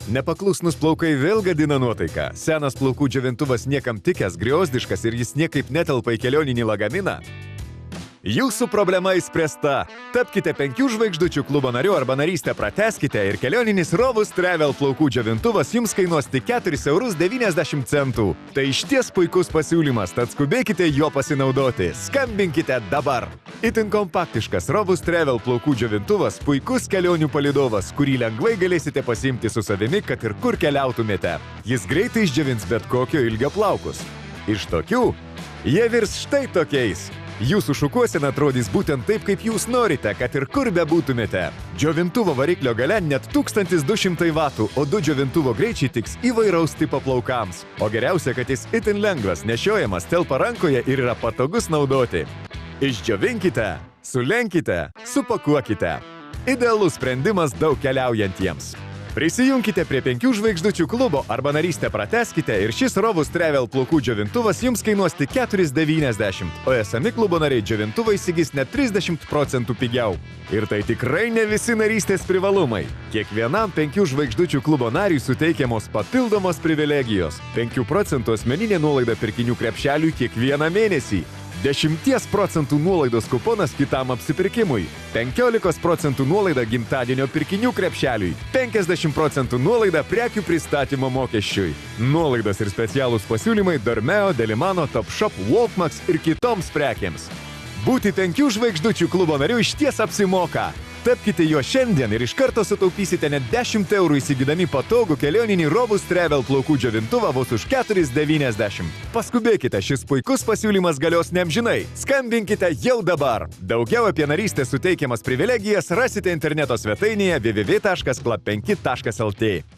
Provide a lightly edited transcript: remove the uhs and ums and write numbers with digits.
Nepaklusnus plaukai vėl gadina nuotaiką. Senas plaukų džiovintuvas niekam tikęs, griozdiškas ir jis niekaip netelpa į kelioninį lagaminą. Jūsų problema įspręsta. Tapkite 5 žvaigždučių klubo nariu arba narystę pratęskite ir kelioninis Rovus Travel plaukų džiovintuvas jums kainuos tik 4,90 €. Tai išties puikus pasiūlymas, tad skubėkite jo pasinaudoti. Skambinkite dabar. Itin kompaktiškas Rovus Travel plaukų džiovintuvas puikus kelionių palydovas, kurį lengvai galėsite pasiimti su savimi, kad ir kur keliautumėte. Jis greitai išdžiovins bet kokio ilgio plaukus. Iš tokių jie virs štai tokiais. Jūsų šukuosena atrodys būtent taip, kaip jūs norite, kad ir kur bebūtumėte. Džiovintuvo variklio gale net 1200 vatų, o 2 džiovintuvo greičiai tiks įvairaus tipo plaukams. O geriausia, kad jis itin lengvas, nešiojamas, telpa rankoje ir yra patogus naudoti. Išdžiovinkite, sulenkite, supakuokite. Idealus sprendimas daug keliaujantiems. Prisijunkite prie 5 žvaigždučių klubo arba narystę pratęskite ir šis Rovus Travel plaukų džiovintuvas jums kainuos tik 4,90 €, o esami klubo nariai džiovintuvą įsigys net 30% pigiau. Ir tai tikrai ne visi narystės privalumai. Kiekvienam 5 žvaigždučių klubo nariui suteikiamos papildomos privilegijos. 5% asmeninė nuolaida pirkinių krepšeliui kiekvieną mėnesį. 10% nuolaidos kuponas kitam apsipirkimui, 15% nuolaida gimtadienio pirkinių krepšeliui, 50% nuolaida prekių pristatymo mokesčiui. Nuolaidos ir specialūs pasiūlymai Dormeo, Delimano, Topshop, Wolfmax ir kitoms prekėms. Būti 5 žvaigždučių klubo nariu išties apsimoka. Tapkite juo šiandien ir iš karto sutaupysite net 10 € įsigydami patogų kelioninį Rovus Travel plaukų džiovintuvą vos už 4,90 €. Paskubėkite, šis puikus pasiūlymas galios neamžinai. Skambinkite jau dabar. Daugiau apie narystės suteikiamas privilegijas rasite interneto svetainėje www.club5.lt.